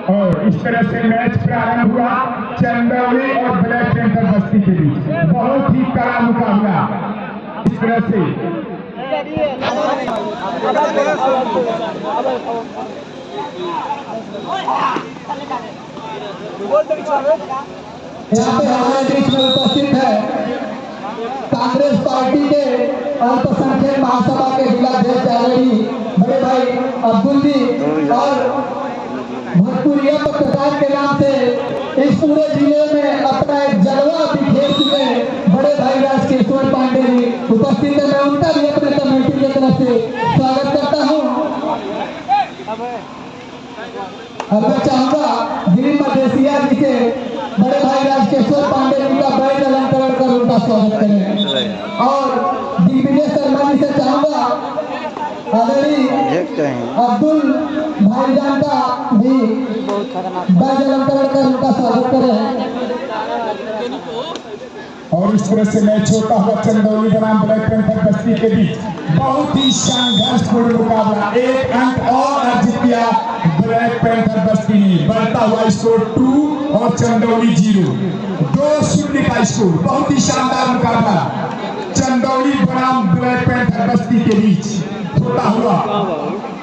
और इस तरह से मैच प्रारंभ हुआ चंदौली और ब्लैक पेंथर बस्ती के बीच। बहुत ही कड़ा मुकाबला इस तरह से। यहाँ पे हमारे बीच में उपस्थित है कांग्रेस पार्टी के अल्पसंख्यक महासभा के जिलाध्यक्ष आदरणीय बड़े भाई अब्दुल जी और भोजपुरिया पत्रकार के नाम से इस पूरे जिले में अपना एक जलवा बिखेर चुके बड़े भाई राजकिशोर पांडे जी उपस्थित है। मैं उनका भी अपने कमेटी की तरफ से स्वागत करता हूँ। अब मैं चाहूँगा गिरी मदेशिया जी से बड़े भाई राजकिशोर पांडे जी का बैज अलंकरण कर उनका स्वागत करें और दिग्विजय शर्मा जी से चाहूँगा आदरणीय अब्दुल भाईजान का भी बैज अलंकरण कर उनका स्वागत करें। और इस तरह से मैच होता हुआ चंदौली बनाम ब्लैक पेंथर बस्ती के बीच बहुत ही संघर्षपूर्ण मुकाबला। एक अंक और अर्जित किया ब्लैक पेंथर बस्ती ने। बढ़ता हुआ स्कोर 2 और चंदौली 0। 2-0 का स्कोर। बहुत ही शानदार मुकाबला चंदौली बनाम ब्लैक पेंथर बस्ती के बीच होता हुआ।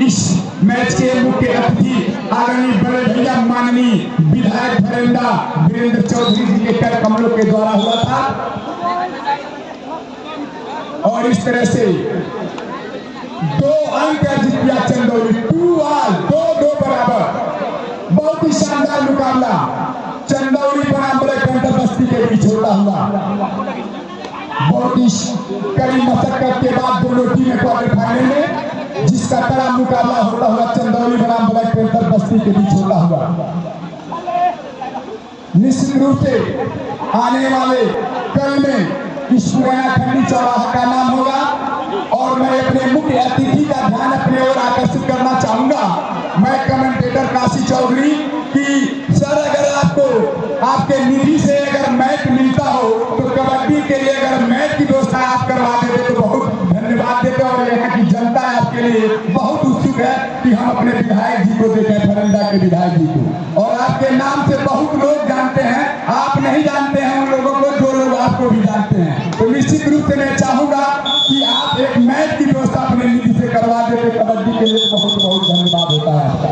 इस मैच के मुख्य अतिथि आदरणीय बड़े भैया माननीय विधायक धरेंद्र वीरेंद्र चौधरी जी के कर कमलों के द्वारा हुआ था। और इस तरह से 2 अंक अर्जित किया चंदौली। 2-2 बराबर। बहुत ही शानदार मुकाबला चंदौली बनाम ब्लैक पेंथर बस्ती के बीच होता हुआ। बहुत ही कड़ी मशक्कत के बाद दोनों टीमें क्वार्टर फाइनल में जिसका कड़ा मुकाबला होता हुआ चंदौली बनाम ब्लैक पेंथर बस्ती के बीच होता हुआ। निश्चित रूप से आने वाले कल में इस पुराना खंडी चौराहा का नाम होगा और मैं अपने मुख्य अतिथि का ध्यान अपने ओर आकर्षित करना चाहूंगा। मैं कमेंटेटर काशी चौधरी कि सर अगर आपको आपके निधि से अगर मैच मिलता हो तो कबड्डी के लिए अगर मैच की व्यवस्था आप करवा देते तो बहुत धन्यवाद देते। और यहाँ की जनता आपके लिए बहुत उत्सुक है कि हम अपने विधायक जी को देखें, फरंदा के विधायक जी को। और आपके नाम से बहुत लोग जानते हैं, आप नहीं जानते हैं उन लोगों को जो लोग आपको भी जानते हैं। तो निश्चित रूप से मैं चाहूंगा कि आप एक मैच की व्यवस्था अपने निधि से करवा देते कबड्डी के लिए। बहुत बहुत धन्यवाद होता है आपका।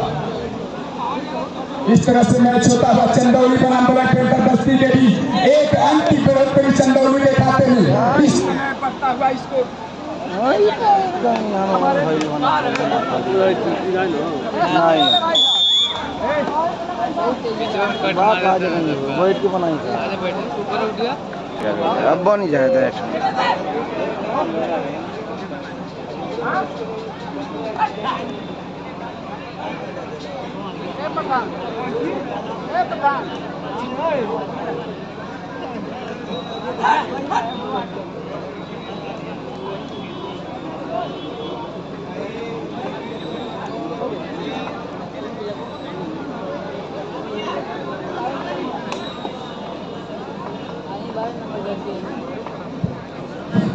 इस तरह से मैच होता हुआ चंदौली बनाम ब्लैक पेंथर बस्ती के बीच एक अंक की बढ़ोतरी चंदौली के खाते में। इस अब बनी जाए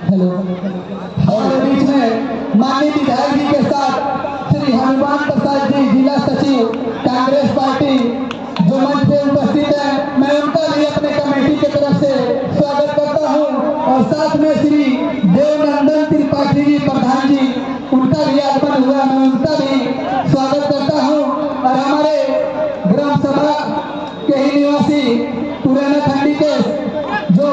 हेलो। हमारे बीच में माननीय विधायक जी के साथ श्री हनुमान प्रसाद जी जिला सचिव कांग्रेस पार्टी जो मंच पे उपस्थित है, मैं उनका भी अपने कमेटी की तरफ से स्वागत करता हूं। और साथ में श्री देवनंदन त्रिपाठी जी प्रधान जी, उनका भी आगमन हुआ, मैं उनका भी स्वागत करता हूं। और हमारे ग्राम सभा के ही निवासी पुराना खंडी के जो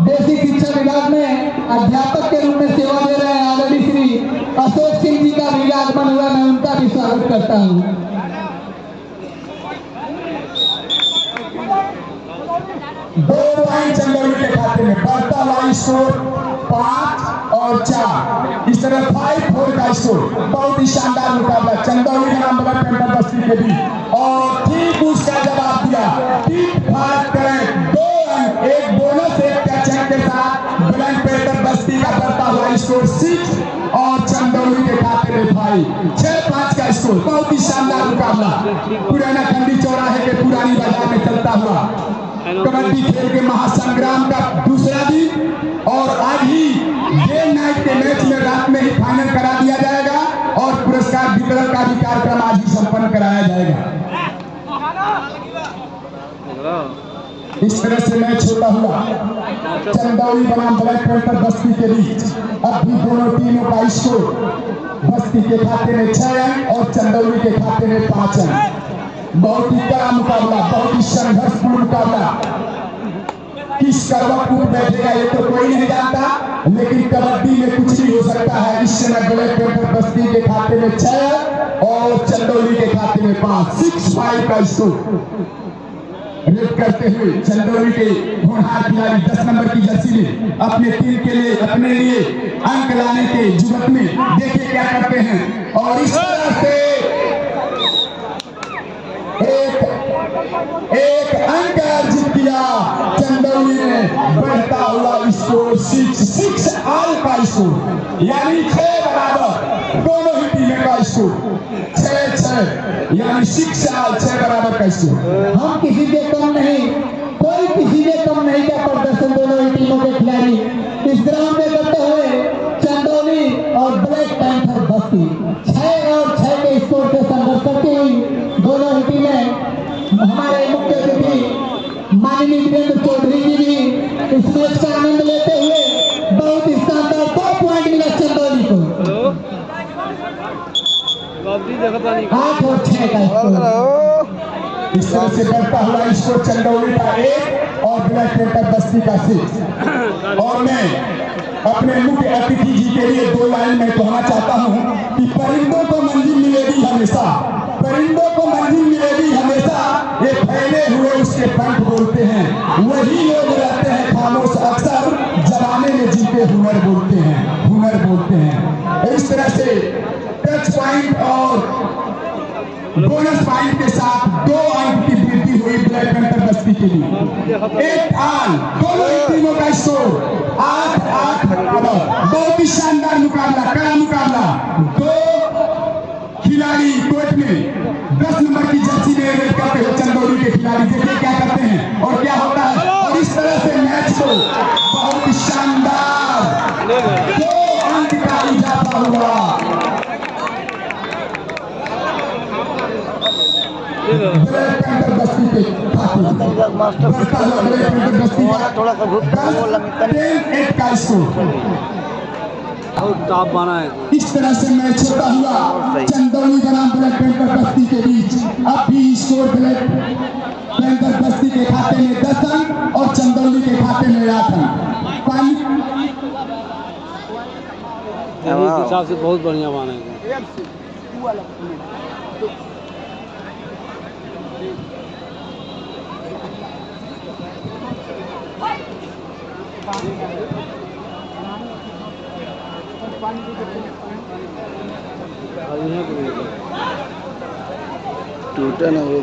देसी शिक्षा विभाग में अध्यापक के रूप में सेवा दे रहे हैं आदरणीय श्री अशोक सिंह जी का भी आगमन हुआ, मैं उनका भी स्वागत करता हूँ। दो पॉइंट चंदौली के खाते में। बढ़ता हुआ स्कोर 5 और 4। इस तरह 5-4 का स्कोर। बहुत ही शानदार मुकाबला चंदौली बनाम ब्लैक पेंथर बस्ती के बीच। और ठीक उसका जवाब दिया। ठीक फाट करें 2 अंक, एक बोनस एक कैचअप के साथ ब्लैक पेंथर बस्ती का बढ़ता हुआ स्कोर 6 और चंदौली के खाते में 6-5 का स्कोर। बहुत ही शानदार मुकाबला पुराना खंडी चौराहे के पुरानी बाजार में चलता हुआ कबड्डी खेल के महासंग्राम का दूसरा दिन। और आज ही डे नाइट के मैच में रात में ही फाइनल करा दिया जाएगा हुआ चंदौली बनाम ब्लैक पैंथर बस्ती के बीच। अब भी दोनों टीमों का स्कोर बस्ती के खाते में 6 अंक और चंदौली के खाते में 5 अंक। बहुत ही कड़ा मुकाबला, बहुत ही संघर्षपूर्ण मुकाबला। किस करवट कूद बैठेगा ये तो कोई नहीं जानता, लेकिन कबड्डी में कुछ भी हो सकता है। इस समय ब्लैक पैंथर बस्ती के खाते में 6 और चंदौली के खाते में 5। 6-5 का स्कोर रेड करते हुए चंदौली के होनहार खिलाड़ी 10 नंबर की जर्सी में अपने टीम के लिए, अपने लिए अंक लाने के जुगत में देखिए क्या करते हैं। और इस तरह से एक अंक अर्जित किया चंदौली ने। बढ़ता हुआ स्कोर 6 ऑल का स्कोर, यानी 6 बराबर दोनों ही टीमें का स्कोर 6-6, यानी 6 ऑल 6 बराबर का स्कोर। हम किसी के कम नहीं, कोई किसी के कम नहीं का प्रदर्शन दोनों ही टीमों के खिलाड़ी इस ग्राउंड में करते हुए चंदौली और ब्लैक पैंथर बस्ती 6 और 6 के स्कोर से संघर्ष करती हुई दोनों ही टीमें। हमारे मुख्य अतिथि माननीय वीरेंद्र चौधरी जी भी इस मैच का आनंद लेते हुए बहुत ही शानदार 2 पॉइंट मिला चंदौली को। 8 और 6 का स्कोर। इस तरह से बढ़ता हुआ स्कोर चंदौली का 1 और ब्लैक पैंथर बस्ती का 6। और मैं अपने मुख्य अतिथि जी के लिए 2 लाइन में कहना चाहता हूँ कि परिंदों को मंजिल मिलेगी हमेशा, परिंदों को मंजिल मिलेगी हमेशा। ये फैले हुए उसके पंख बोलते हैं, वही लोग रहते हैं खामोश अक्सर जमाने में जिनके हुनर बोलते हैं, हुनर बोलते हैं। इस तरह से टच पॉइंट और बोनस पॉइंट के साथ 2 अंक की वृद्धि हुई ब्लैक पैंथर बस्ती के लिए। 1 ऑल दोनों ही टीमों का स्कोर 8-8 बराबर। बहुत ही शानदार मुकाबला, कड़ा मुकाबला। 2 खिलाड़ी कोर्ट में 10 नंबर की जर्सी में रेड करते हुए चंदौली के खिलाड़ी देखिए क्या करते हैं और क्या होता है। और इस तरह से मैच को बहुत ही शानदार 2 अंक का इजाफा हुआ। ब्लैक पैंथर बस्ती के थोड़ा सा भूत 10-8 का स्कोर। टॉप बना है। इस तरह से मैच होता हुआ चंदौली बनाम ब्लैक पैंथर बस्ती के बीच। अब भी स्कोर ब्लैक पैंथर बस्ती के खाते में 10 अंक और चंदौली के खाते में 8 अंक। पानी हिसाब से बहुत बढ़िया बना है। टूटा ना हुए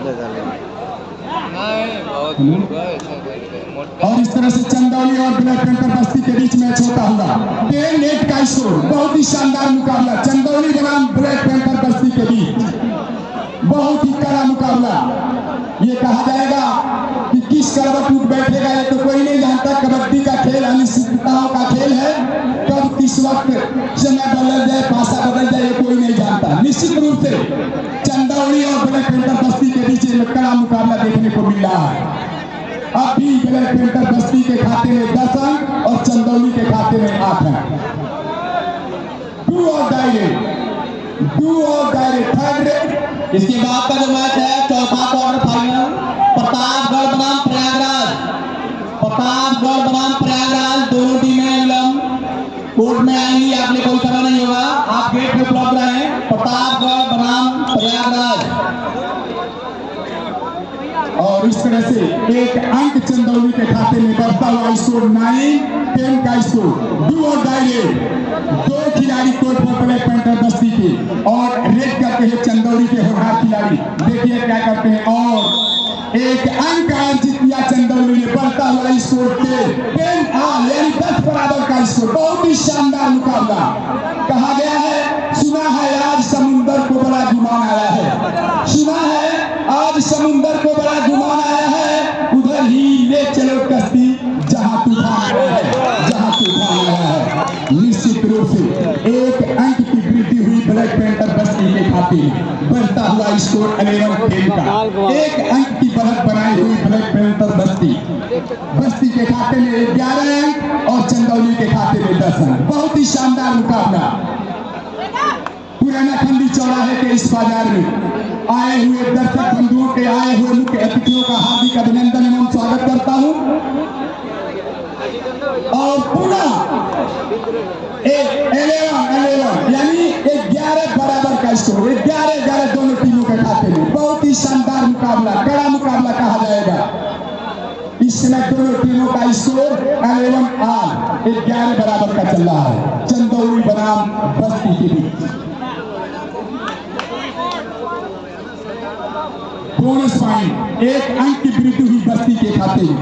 और इस तरह से चंदौली और ब्लैक पैंथर बस्ती के बीच मैच होता हुआ 10-8 का स्कोर। बहुत ही शानदार मुकाबला चंदौली बनाम ब्लैक पैंथर बस्ती के बीच, बहुत ही कड़ा मुकाबला। ये कहा जाएगा कि किस करवट टूट बैठेगा ये तो कोई नहीं जानता। कबड्डी का खेल अनिश्चितताओं का खेल है, कब किस वक्त समय बदल जाए, पासा बदल जाए ये कोई नहीं जानता। निश्चित रूप से चंदौली और ब्लैक पैंथर बस्ती के बीच एक कड़ा मुकाबला देखने को मिल रहा है। अब भी ब्लैक पैंथर बस्ती के खाते में 10 अंक और चंदौली के खाते में 8 अंक। डू और डायरेक्ट थर्ड रेड। इसके बाद का जो मैच है चौथा क्वार्टर फाइनल प्रतापगढ़ बनाम प्रयागराज। प्रतापगढ़ बनाम प्रयागराज दोनों टीमें विलंब कोर्ट में आएंगी, आपने कोई समय नहीं होगा, आप गेट पे उपलब्ध रहें। प्रतापगढ़ बनाम प्रयागराज। और इस तरह से 1 अंक चंदौली के खाते में बढ़ता हुआ स्कोर 9-10 का स्कोर। डू और डायरेक्ट 2 खिलाड़ी कोर्ट पर ब्लैक पैंथर बस्ती के और रेड करते हैं चंदौली के होनहार खिलाड़ी। देखिए क्या करते हैं और 1 अंक अर्जित किया चंदौली ने। बढ़ता हुआ स्कोर 10 ऑल यानी 10 बराबर का स्कोर। बहुत ही शानदार मुकाबला। कहा गया है, सुना है आज समुंदर को बड़ा गुमान आया है, सुना है आज समुंदर को बड़ा गुमान आया है, उधर ही ले चलो कश्ती जहां तूफान आया है, जहां तूफान आया है। निश्चित रूप से 1 अंक की वृद्धि हुई ब्लैक पैंथर बस्ती के खाते में। बढ़ता हुआ स्कोर 11-10 का 1 अंक की बढ़त बनाई हुई ब्लैक पैंथर बस्ती। बस्ती के खाते में 11 अंक और चंदौली के खाते में 10 अंक। बहुत ही शानदार मुकाबला पुराना खंडी चौराहे के इस बाजार में आए हुए दर्शक बंधुओं के, आए हुए मुख्य अतिथियों का हार्दिक अभिनंदन एवं स्वागत करता हूं। और पुनः 11 यानी 11 बराबर का स्कोर, 11-11 दोनों टीमों के खाते में। बहुत ही शानदार मुकाबला, कड़ा मुकाबला कहा जाएगा। इस समय दोनों टीमों का स्कोर 11 बराबर का चल रहा है चंदौली बनाम बस्ती के बीच। बोनस पॉइंट 1 अंक की वृद्धि हुई बस्ती के खाते में।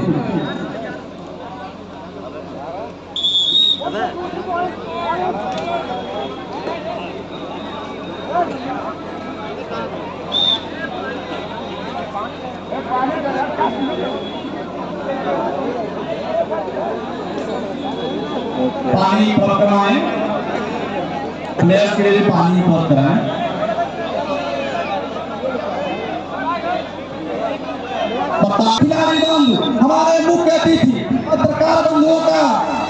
पानी उपलब्ध कराएं, प्लेयर्स के लिए पानी उपलब्ध कराएं। खिलाड़ी बंधु, हमारे मुख्य अतिथि पत्रकार बंधुओं का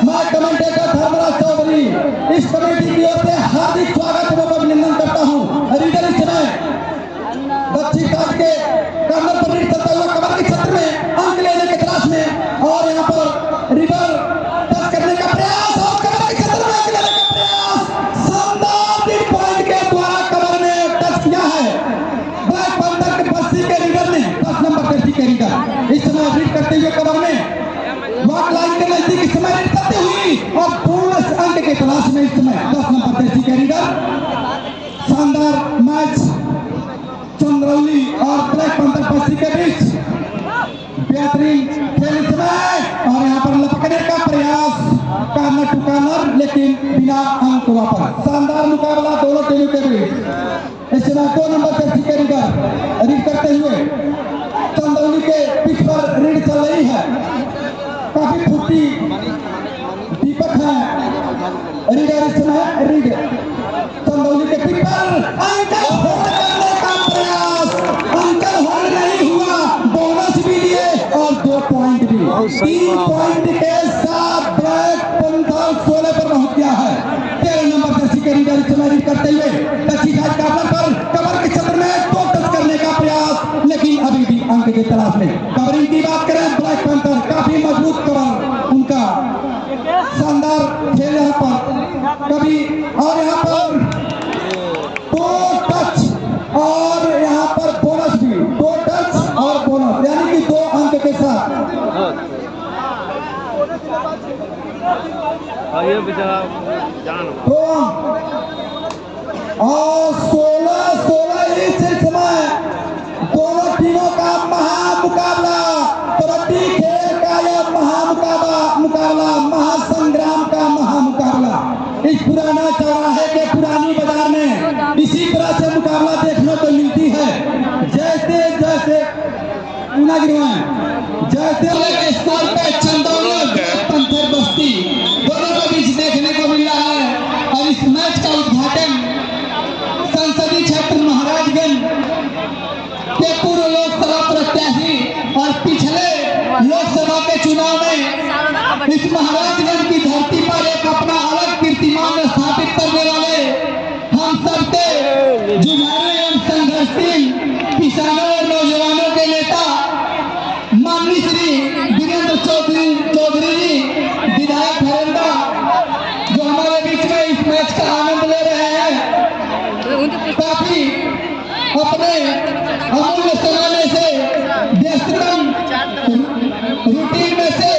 मैं कमेंटेटर धर्मराज चौधरी इस कमेटी की ओर से हार्दिक स्वागत एवं अभिनंदन करता हूँ। रीडर इस समय दक्षिण काट के कर्नल पर रीड करता हुआ कमर के क्षेत्र में अंक लेने के तलाश में, और यहाँ पर रीडर टच करने का प्रयास और कमर के क्षेत्र में अंक लेने का प्रयास। शानदार रीड पॉइंट के द्वारा कमर में टच किया है ब्लैक पैंथर के बस्ती के रीडर ने। 10 नंबर जर्सी के रीडर इस समय रीड करते हुए कमर में वॉक लाइन के नजदीक इस समय रीड करते हुए और बोनस अंक के तलाश में इस समय 10 नंबर जर्सी के रीडर। शानदार मैच चंदौली और ब्लैक पैंथर बस्ती के बीच, बेहतरीन खेल इस समय, और यहाँ पर लपकने का प्रयास कॉर्नर टू कॉर्नर लेकिन बिना अंक वापस। शानदार मुकाबला दोनों टीमों के बीच। इस समय 2 नंबर जर्सी के रीडर रीड करते हुए चंदौली के पिच पर रीड चल रही है। काफी फुर्ती दीपक है रीडर इस समय रीड चंदौली के पिच पर अंकल होल्ड करने का प्रयास, अंकल होल्ड नहीं हुआ, बोनस भी लिए और 2 पॉइंट भी। 3 पॉइंट के साथ ब्लैक पैंथर 16 पर पहुंच गया है। 13 नंबर जर्सी के रीडर इस समय रीड करते हुए दक्षिण घाट कॉर्नर पर कमर के क्षेत्र में 2 टच करने का प्रयास, लेकिन अभी भी अंक के तलाश में। कवरिंग की बात करें ब्लैक पैंथर, काफी मजबूत कवर उनका, शानदार खेल यहाँ पर कभी, और यहाँ पर 2 टच और यहाँ पर बोनस भी, 2 टच और बोनस यानी कि 2 अंक के साथ। ये बेचारा जान और 16 इस समय दोनों टीमों का महामुकाबला, कबड्डी खेल का यह महामुकाबला, महासंग्राम का महामुकाबला इस पुराना चौराहे के पुरानी बाजार में इसी तरह से मुकाबला देखने को मिलती है। जैसे जैसे जैसे स्कोर पे चंदौली और पैंथर बस्ती दोनों के बीच देखने को मिल रहा है। और इस मैच का उद्घाटन संसदीय क्षेत्र महाराजगंज के पूर्व लोकसभा प्रत्याशी और पिछले लोकसभा के चुनाव में इस महाराजगंज की धरती पर एक अपना अलग कीर्तिमान स्थापित करने वाले हम सबके जुझारू एवं संघर्षशील किसानों और नौजवानों के नेता माननीय श्री वीरेंद्र चौधरी जी विधायक हरेंदा, जो हमारे बीच में इस मैच का आनंद ले रहे हैं। काफी अपने अमूल्य समय में से, व्यस्ततम रूटीन में से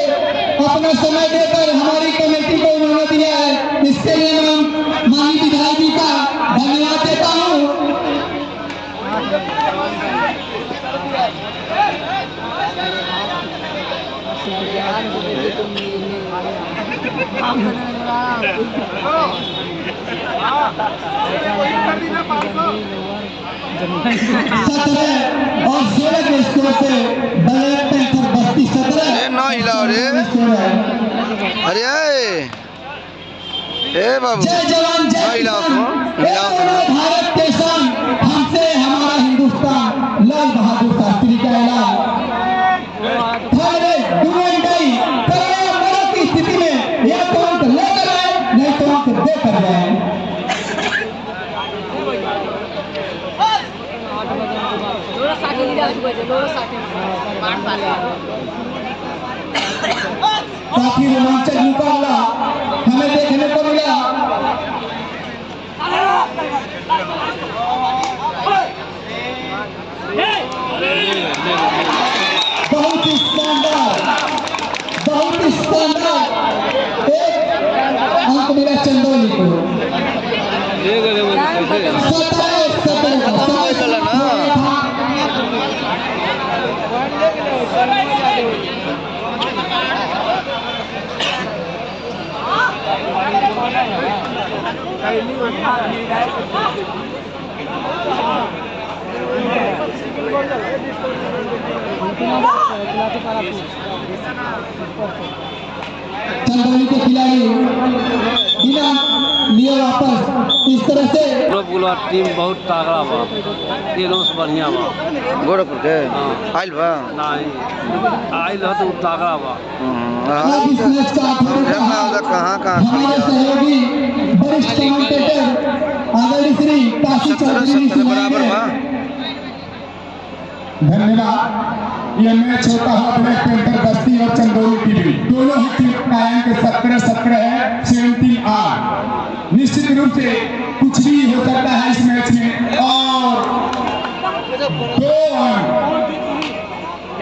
अपना समय देकर हमारी कमेटी को उन्होंने दिया है। इसके लिए मैं माननीय विधायक जी का धन्यवाद देता हूँ। और 16 के स्कोर से ब्लैक पैंथर बस्ती 17 ना हिलाओ रे। अरे ए बाबू, जय जवान जय किसान, भारत के सन, हमसे हमारा हिंदुस्तान, लाल बहादुर शास्त्री का ऐलान। काफी रोमांचक मुकाबला हमें देखने को मिला। बहुत ही शानदार, बहुत ही शानदार एक अंक मिला चंदौली को। 17 चंदौली के खिलाड़ी बिना लिए वापस इस तरह से टीम बहुत तगड़ा बा, तीनों से बढ़िया बा। गोरखपुर के हाँ। आइल बा नहीं आइल हो तो तगड़ा बा। अब इस मैच का कहाँ हमारे सहयोगी वरिष्ठ कमेंटेटर आदरणीय श्री काशी चौधरी बराबर बा। धन्यवाद। यह मैच होता है ब्लैक पैंथर बस्ती और चंदौली की भी, दोनों ही टीम का अंक 17-17 है, 17-8। निश्चित रूप से कुछ भी हो सकता है इस मैच में। और 2 अंक,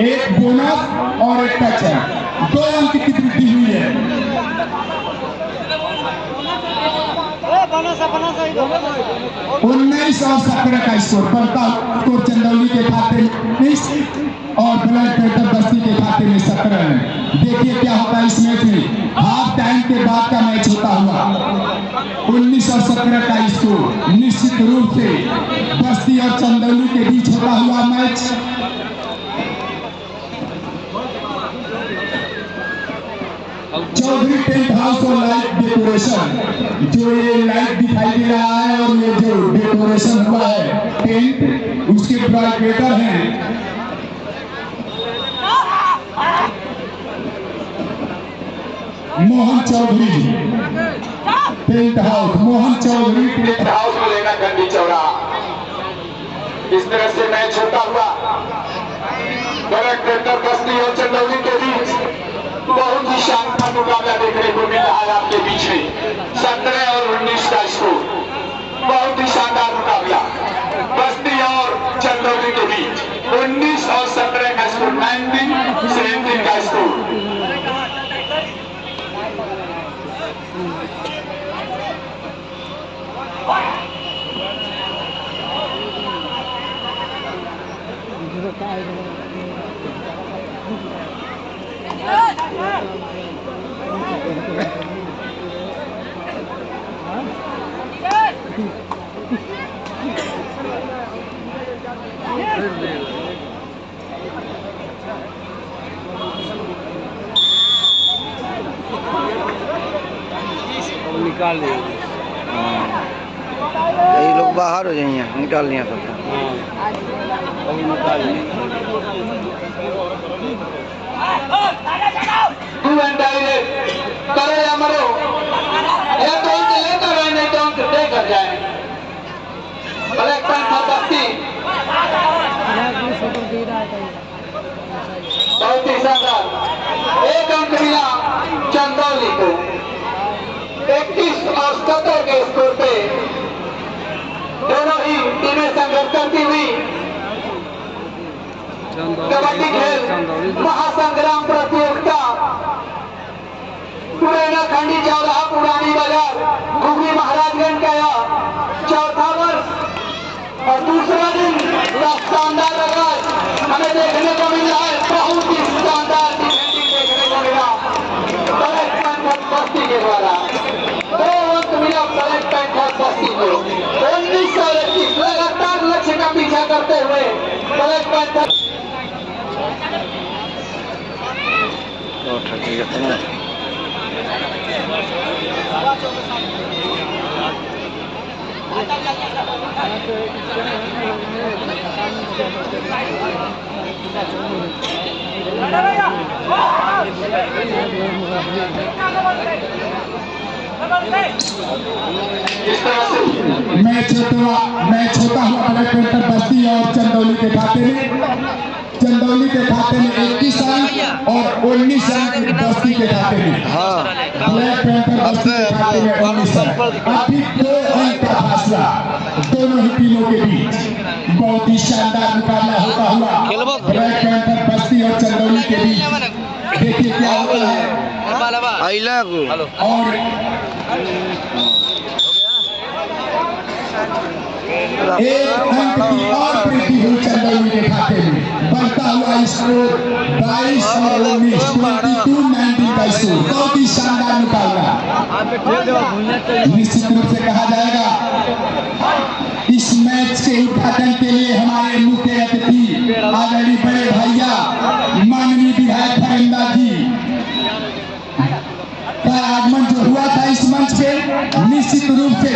एक बोनस और एक टच है, 2 अंक की वृद्धि हुई है। 19 और 17 का स्कोर बनता स्कोर चंदौली के खाते में 19 और ब्लैक पैंथर बस्ती के खाते में 17 है। देखिए क्या होता है इस मैच में। हाफ टाइम के बाद का मैच होता हुआ 19 और 17 का स्कोर निश्चित रूप से बस्ती और चंदौली के बीच होता हुआ मैच। चौधरी टेंट हाउस और लाइट डेकोरेशन, जो ये लाइट दिखाई दे रहा है और ये जो डेकोरेशन हुआ है टेंट, उसके प्रोप्राइटर हैं Mohan Chaudhary. Tent house Mohan Chaudhary tent house में लेना गंडी चौड़ा। इस तरह से मैच होता हुआ ब्लैक पैंथर बस्ती और चंदौली के बीच बहुत ही शानदार मुकाबला देखने को मिल रहा है आपके बीच में। 17 और 19 का स्कोर, बहुत ही शानदार मुकाबला बस्ती और चंदौली के बीच। 19 और 17 का स्कोर, 19-17 का स्कोर। निकाल लिया। ये लोग बाहर हो जाइए, निकाल लिया सब। निकाल लिया। करे या मरो, या तो इनसे लेकर आए नहीं तो हमसे देकर जाए। ब्लैक पैंथर बस्ती बहुत ही शानदार, 1 अंक मिला चंदौली को। 21 और 17 के स्कोर पे दोनों ही टीमें संघर्ष करती हुई कबड्डी खेल महासंग्राम प्रतियोगिता पुराना खंडी चौराहा पुरानी बाजार घुगरी महाराजगंज का यह 4था वर्ष और दूसरा दिन का शानदार आगाज हमें देखने को मिल रहा है। बहुत ही शानदार डिफेंडिंग देखने को मिला ब्लैक पैंथर बस्ती के द्वारा। 2 अंक मिला ब्लैक पैंथर बस्ती को। 19 और 21 लगातार लक्ष्य का पीछा करते हुए ब्लैक पैंथर इस तरह से मैच होता हुआ ब्लैक पैंथर बस्ती और चंदौली के खाते में 21 रन और 19 रन बस्ती के खाते में। हाँ ब्लैक पैंथर बस्ती के खाते में 19 रन। अभी 2 अंक का फासला दोनों ही टीमों के बीच। बहुत ही शानदार मुकाबला होता हुआ ब्लैक पैंथर बस्ती और चंदौली के बीच। देखिए क्या होता है। आइला को और एक अंक की और वृद्धि हुई चंदौली के खाते में। बढ़ता हुआ स्कोर 22 और 19 22-19 का स्कोर। बहुत ही शानदार मुकाबला। निश्चित रूप से कहा जाएगा इस मैच के उद्घाटन के लिए हमारे मुख्य अतिथि आदरणीय बड़े भैया माननीय विधायक धर्मेंद्र जी का आगमन जो हुआ था इस मंच पे। निश्चित रूप से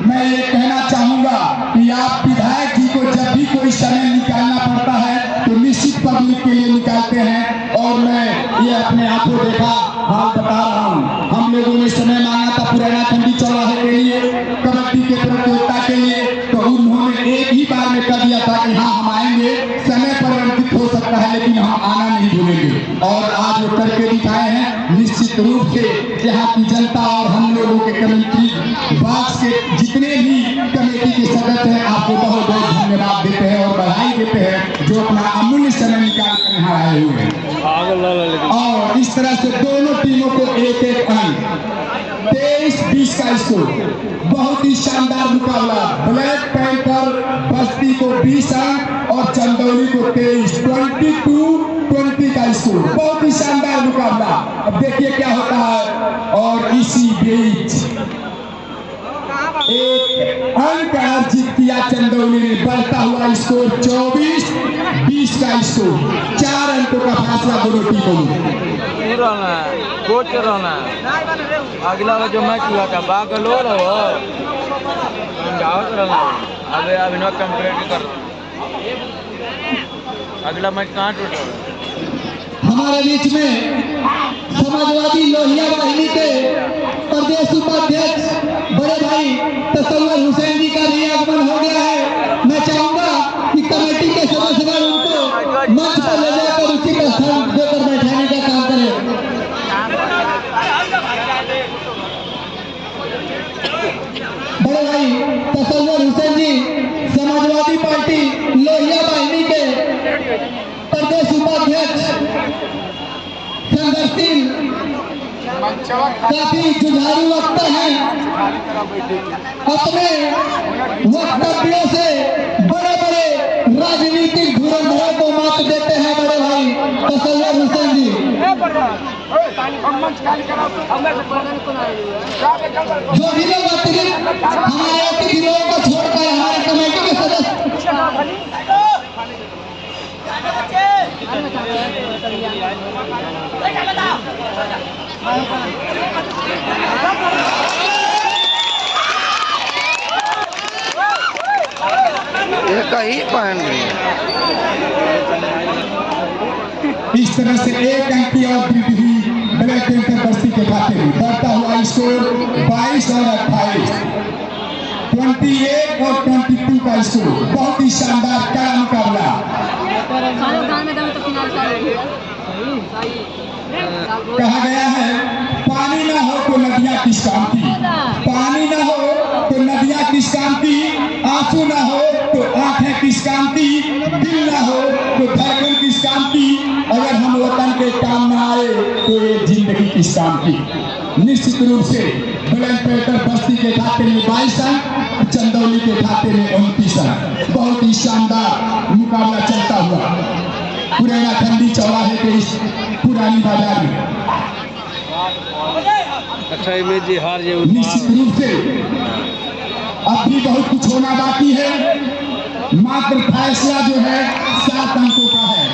मैं ये कहना चाहूंगा कि आप विधायक जी को जब भी कोई समय निकालना पड़ता है तो निश्चित पब्लिक के लिए निकालते हैं। और मैं ये अपने आंखों देखा हाल बता रहा हूँ। हम लोगों ने समय मांगा था पुराना खंडी चौराहे के लिए कबड्डी के प्रतियोगिता के लिए, तो उन्होंने एक ही बार में कर दिया था कि हाँ हम आएंगे। समय परिवर्तित हो सकता है लेकिन हम आना नहीं भूलेंगे और आज वो करके दिखाए हैं। निश्चित रूप से यहाँ की जनता और हम लोगों के कमेटी बॉक्स के जितने भी कमेटी के सदस्य हैं आपको बहुत बहुत धन्यवाद देते हैं और बधाई देते हैं जो अपना अमूल्य समय निकाल कर यहाँ आए हुए हैं। और इस तरह से दोनों टीमों को एक एक अंक 23-20 का स्कोर। बहुत ही शानदार मुकाबला। ब्लैक पैंथर बस्ती को 20 अंक और चंदौली को 22-20 का स्कोर। बहुत ही शानदार मुकाबला। अब देखिए क्या होता है। और इसी बीच एक अंक अर्जित किया चंदौली ने। बढ़ता हुआ स्कोर 24-20 का स्कोर। 4 अंकों का फासला दोनों टीमों में। कोच रहना अगला जो मैच हुआ था बागलोर अभी न कंप्लीट कर अगला मैच कहाँ टूटा। हमारे बीच में समाजवादी लोहिया वाहिनी के प्रदेश उपाध्यक्ष बड़े भाई तसव्वुर हुसैन जी का भी आगमन हो गया है। मैं चाहूंगा कि कमेटी के सदस्यगण उनको मंच पर ले जाकर उचित स्थान देकर बैठाने का काम करें। बड़े भाई तसव्वुर हुसैन जी समाजवादी पार्टी लोहिया वाहिनी के प्रदेश उपाध्यक्ष संघर्षशील काफी जुझारू वक्ता हैं। अपने वक्तव्यों से बड़े बड़े राजनीतिक धुरंधरों को मात देते हैं बड़े भाई तसव्वुर हुसैन जी। जो भी लोग अतिरिक्त हमारे अतिथि लोगों को छोड़कर हमारे कमेटी के सदस्य एक ही पहन रही है। इस तरह से एक अंक की और वृद्धि हुई ब्लैक पैंथर बस्ती के खाते में। बढ़ता हुआ स्कोर 22 और 28 28 और 22 का स्कोर। बहुत ही शानदार कड़ा मुकाबला। कहा गया है पानी ना हो तो नदियां किस काम की, पानी ना हो तो नदियां किस काम की, आंसू ना हो तो आंखें किस काम की, दिल ना हो तो धड़कन किस काम की, अगर हम वतन के काम ना आए तो ये जिंदगी किस काम की। निश्चित रूप से ब्लैक पैंथर बस्ती के खाते में 22 अंक, चंदौली के खाते में 29 अंक। बहुत ही शानदार मुकाबला चलता हुआ पुराना खंडी चौराहे के इस पुरानी बाजार में। अच्छा इमेज जी हार जे निश्चित रूप से अब भी बहुत कुछ होना बाकी है। मात्र फैसला जो है 7 अंकों का है।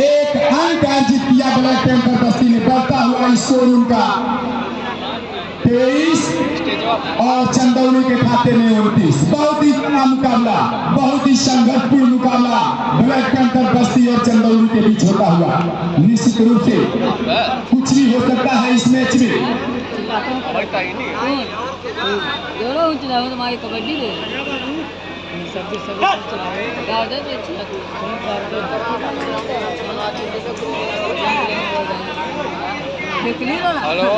एक अंक अर्जित किया ब्लैक पैंथर बस्ती ने। बढ़ता हुआ स्कोर उनका 23 और चंदौली के खाते में 29। बहुत ही तगड़ा मुकाबला, बहुत ही संघर्षपूर्ण मुकाबला ब्लैक पैंथर बस्ती और चंदौली के बीच होता हुआ। निश्चित रूप से कुछ भी हो सकता है इस मैच में। एवढं उंच जाऊ तुम्हाला कबड्डी दे गाव दे हेलो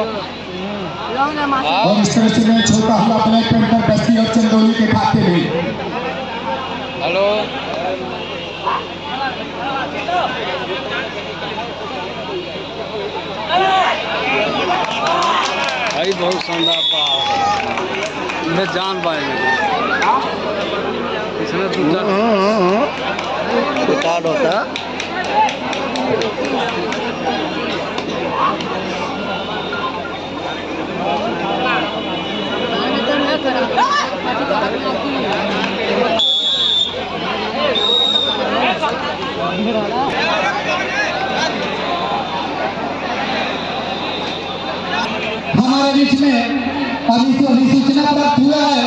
और इस तरह से मैच होता हुआ ब्लैक पैंथर बस्ती और चंदौली के खाते में। हेलो भाई बहुत शानदार मैं जान पाए इसमें रिकॉर्ड होता हमारे बीच में अधिसूचना प्राप्त हुआ है।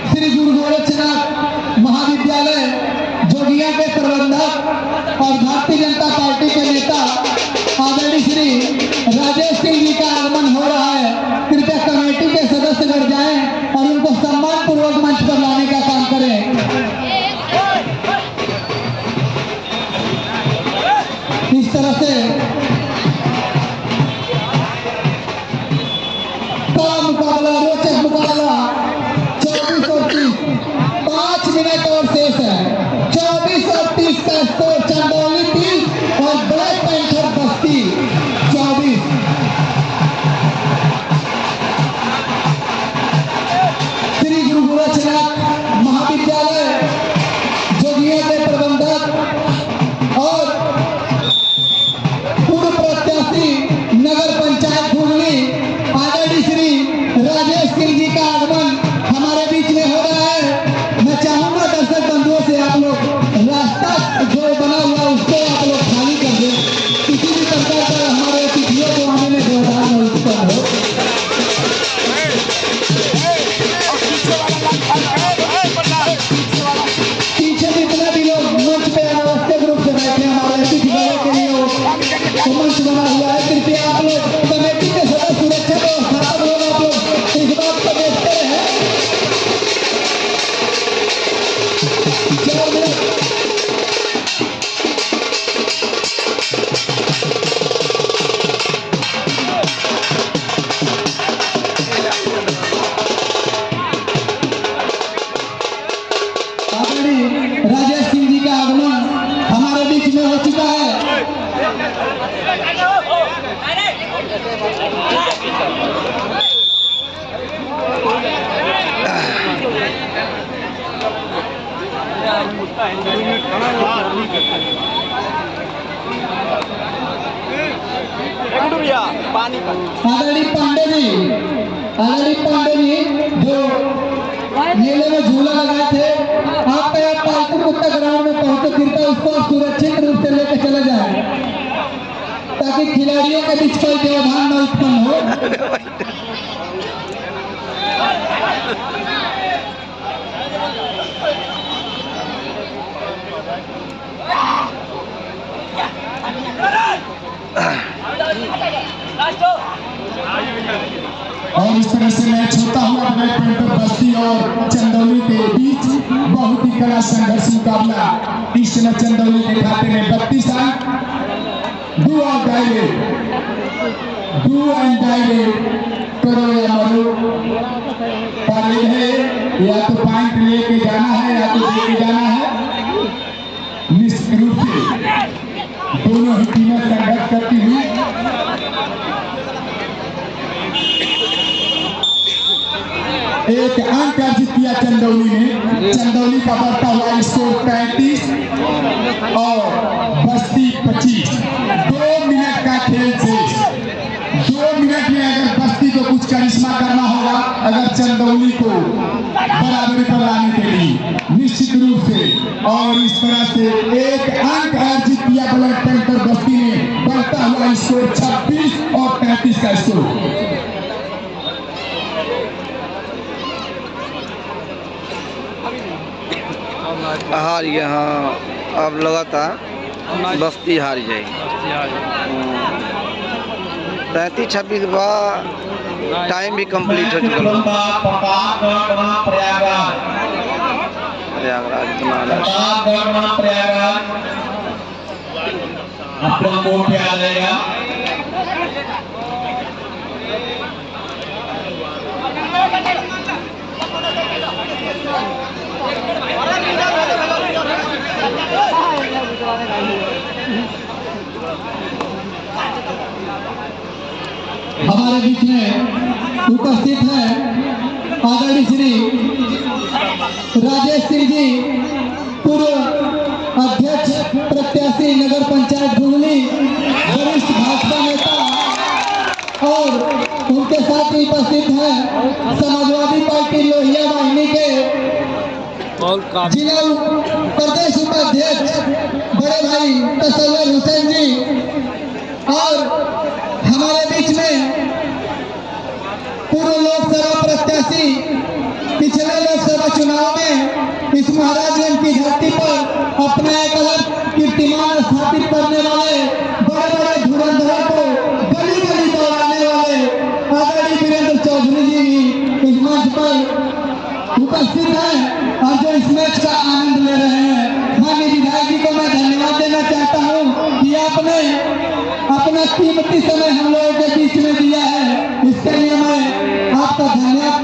श्री गुरु गोरक्षनाथ महाविद्यालय जोगिया के प्रबंधक और भारतीय जनता पार्टी के नेता आदरणीय श्री राजेश सिंह जी का आगमन हो रहा है। कृपया कमेटी के सदस्य बढ़ जाएं और उनको सम्मान पूर्वक मंच पर लाने का काम करें। इस तरह से मुकाबला रोचक मुकाबला 24 और 30 5 मिनट और शेष है। 24 और 30 का स्कोर चंदौली 30 और ब्लैक पैंथर बस्ती 24। श्री गुरु गोरक्षनाथ महाविद्यालय जोगिया के प्रबंधक और पूर्व प्रत्याशी नगर पंचायत भूमि आदरणीय श्री राजेश सिंह जी का आगमन हमारे बीच में हो रहा है। मैं चाहूंगा दर्शक बंधुओं से आप लोग रास्ता जो बना हुआ उसको आप लोग खाली कर दें। किसी भी प्रकार का हमारे अतिथियों को आने में व्यवधान न उत्पन्न हो। पीछे जितना भी लोग मंच पे अनावश्यक रूप से बैठे हमारे अतिथि गणों के लिए वो मंच बना हुआ है। कृपया आप लोग कमेटी के सदस्य सुरक्षा व्यवस्था आप लोग इस बात को देखते रहे। 4 मिनट आदरणीय राजेश सिंह जी का आगमन हमारे बीच में हो चुका है। आदरणीय पांडे जी जो मेले में झूला लगाए थे, आपका यह पालतू कुत्ता ग्राउंड में पहुंचे फिरता उसको सुरक्षित रूप से लेकर चले जाए ताकि खिलाड़ियों के बीच कोई व्यवधान न उत्पन्न हो। और इस तरह से मैच होता हुआ ब्लैक पैंथर बस्ती और चंदौली के बीच बहुत ही कड़ा संघर्ष मुकाबला। इस समय चंदौली के खाते में 32 अंक। डू एंड डायरेक्ट करो या मरो पर है, या तो पॉइंट लेके जाना है या तो लेके जाना है। निश्चित रूप से दोनों ही टीमें संघर्ष करती हुई एक अंक अर्जित किया चंदौली ने। चंदौली का बढ़ता हुआ स्कोर 35 और बस्ती 25। 2 मिनट का खेल शेष। 2 मिनट में अगर बस्ती को कुछ करिश्मा करना होगा, अगर चंदौली को बराबरी पर लाने के लिए निश्चित रूप से। और इस तरह से एक अंक अर्जित किया ब्लैक पैंथर बस्ती ने। बढ़ता हुआ स्कोर 26 और 35 का स्कोर। हार गया। हाँ अब लगा था बस्ती हार जाएगी। 35-26 बा टाइम भी कंप्लीट हो चुका है। प्रयागराज बनारस आप लोग को क्या आ जाएगा? हमारे बीच में उपस्थित हैं आदरणीय श्री राजेश सिंह जी, पूर्व अध्यक्ष प्रत्याशी नगर पंचायत घुगली, वरिष्ठ भाजपा नेता, और उनके साथ ही उपस्थित हैं समाजवादी पार्टी लोहिया वाहिनी के जिला प्रदेश उपाध्यक्ष बड़े भाई तसव्वुर हुसैन जी, और हमारे बीच में पूर्व लोकसभा प्रत्याशी पिछले लोकसभा चुनाव में इस महाराजगंज की धरती पर अपना एक अलग कीर्तिमान स्थापित करने वाले, बड़े बड़े धुरंधरों को गली गली दौड़ाने वाले आदरणीय वीरेंद्र चौधरी जी भी इस मंच पर उपस्थित हैं और जो इस मैच का आनंद ले रहे हैं। माननीय विधायक जी को मैं धन्यवाद देना चाहता हूं कि आपने अपना कीमती समय हम लोगों के बीच में दिया है, इसके लिए मैं आपका धन्यवाद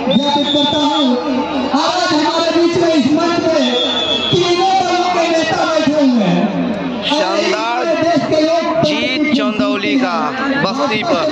ज्ञापित करता हूं। आज हमारे बीच में इस मंच पे तीनों दलों के नेता बैठे हुए हैं। शानदार देश के लोग जीत चंदौली का बस्ती पर।